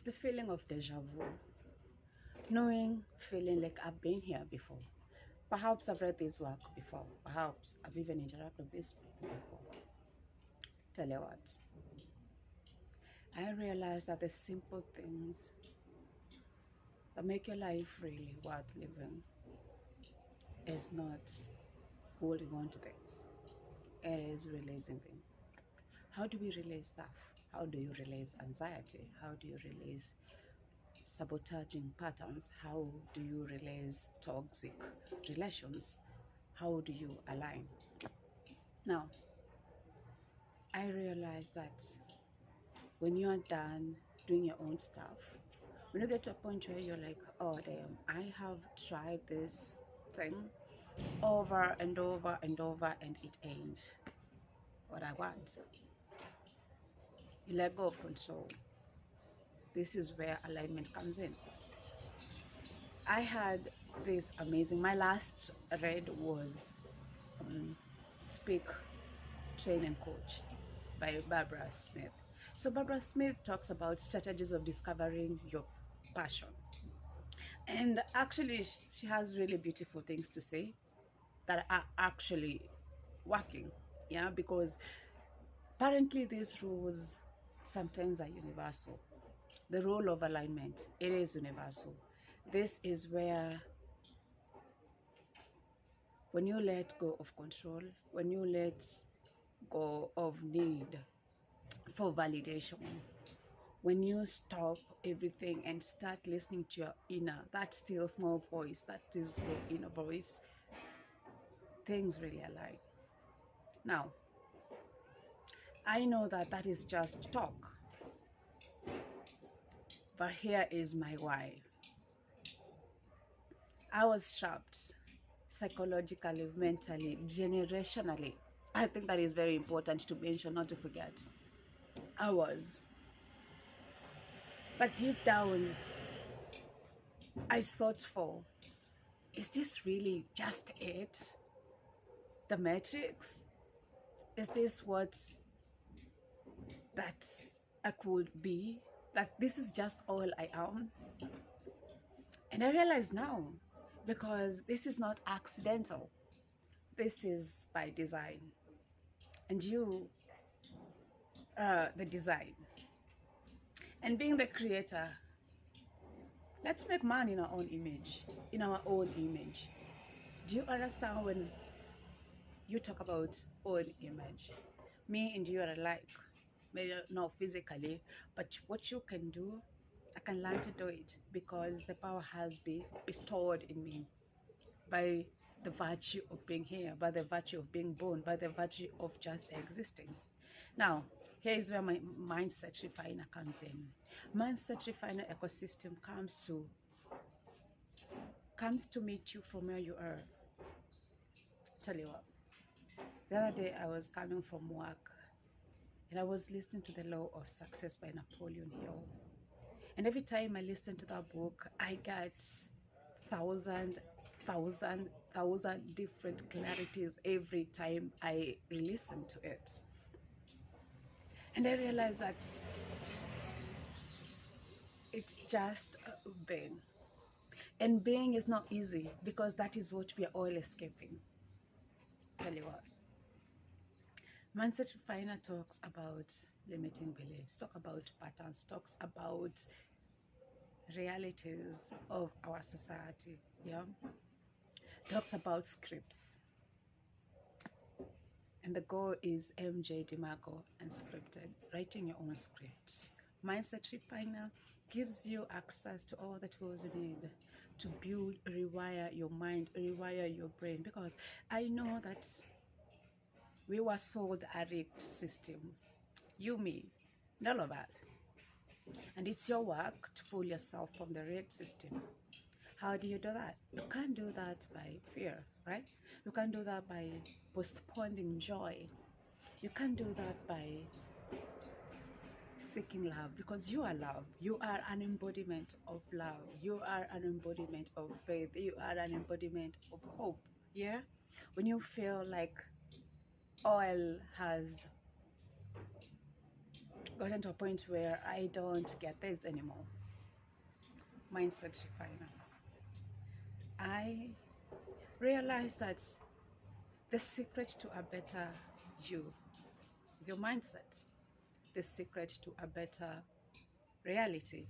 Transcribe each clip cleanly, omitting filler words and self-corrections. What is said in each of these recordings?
the feeling of deja vu, knowing, feeling like I've been here before. Perhaps I've read this work before. Perhaps I've even interacted with these people before. Tell you what, I realized that the simple things that make your life really worth living is not holding on to things. It is releasing them. How do we release stuff? How do you release anxiety? How do you release sabotaging patterns? How do you release toxic relations? How do you align? Now, I realized that when you're done doing your own stuff, when you get to a point where you're like, oh damn, I have tried this thing over and over and over and it ain't what I want. You let go of control. This is where alignment comes in. I had this amazing, my last read was Speak, Train and Coach by Barbara Smith. So Barbara Smith talks about strategies of discovering your passion. And actually, she has really beautiful things to say that are actually working. Yeah, because apparently these rules sometimes are universal. The rule of alignment, it is universal. This is where when you let go of control, when you let go of need for validation, when you stop everything and start listening to your inner, that still small voice, that is your inner voice, things really align. Now, I know that that is just talk, but here is my why. I was trapped psychologically, mentally, generationally. I think that is very important to mention, not to forget. I was. But deep down, I sought for, is this really just it? The matrix? Is this what that I could be? That this is just all I am? And I realize now, because this is not accidental. This is by design. And you are the design. And being the creator, let's make man in our own image, in our own image. Do you understand when you talk about own image? Me and you are alike, maybe not physically, but what you can do, I can learn to do it because the power has been bestowed in me by the virtue of being here, by the virtue of being born, by the virtue of just existing. Now, here is where my mindset refiner comes in. Mindset refiner ecosystem comes to meet you from where you are. Tell you what, the other day I was coming from work and I was listening to The Law of Success by Napoleon Hill. And every time I listen to that book, I get thousand different clarities every time I listen to it. And I realize that it's just being. And being is not easy because that is what we are all escaping. Tell you what. Mindset Refiner talks about limiting beliefs, talk about patterns, talks about realities of our society, yeah? Talks about scripts. And the goal is MJ DiMago and scripted, writing your own scripts. Mindset Refiner gives you access to all the tools you need to build, rewire your mind, rewire your brain, because I know that we were sold a rigged system. You, me, and all of us. And it's your work to pull yourself from the rigged system. How do you do that? You can't do that by fear, right? You can't do that by postponing joy. You can't do that by seeking love, because you are love. You are an embodiment of love. You are an embodiment of faith. You are an embodiment of hope. Yeah? When you feel like oil has gotten to a point where I don't get this anymore. Mindset refiner. I realized that the secret to a better you is your mindset. The secret to a better reality.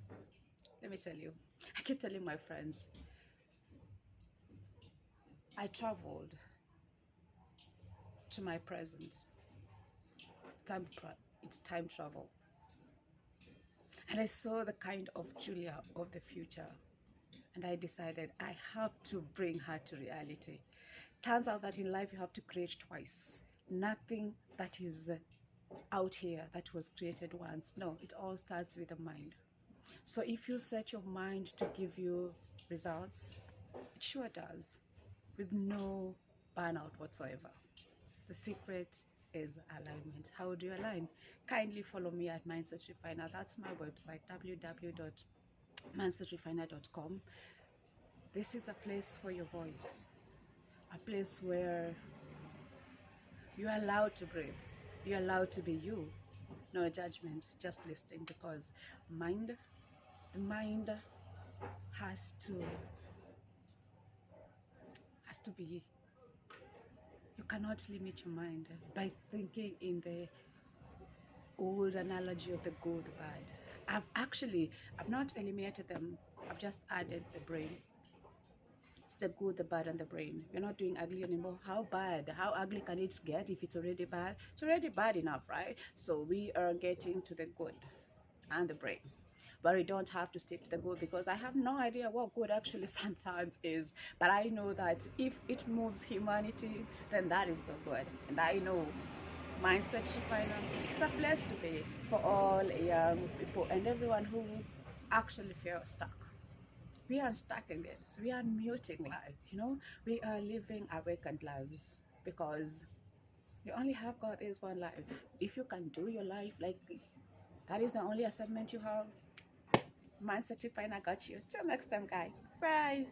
Let me tell you, I keep telling my friends, I traveled to my present. It's time travel. And I saw the kind of Julia of the future. And I decided I have to bring her to reality. Turns out that in life you have to create twice. Nothing that is out here that was created once. No, it all starts with the mind. So if you set your mind to give you results, it sure does, with no burnout whatsoever. The secret is alignment. How do you align? Kindly follow me at Mindset Refiner. That's my website, www.mindsetrefiner.com. This is a place for your voice, a place where you're allowed to breathe. You're allowed to be you. No judgment, just listening, because the mind has to be. You cannot limit your mind by thinking in the old analogy of the good, bad. I've not eliminated them. I've just added the brain. It's the good, the bad, and the brain. You're not doing ugly anymore. How bad? How ugly can it get if it's already bad? It's already bad enough, right? So we are getting to the good and the brain. But we don't have to stick to the good, because I have no idea what good actually sometimes is. But I know that if it moves humanity, then that is so good. And I know Mindset Refiner is a place to be for all young people and everyone who actually feel stuck. We are stuck in this. We are muting life, we are living awakened lives, because you only have got this one life. If you can do your life like that is the only assignment you have, Mindset Refiner got you. Till next time, guys. Bye.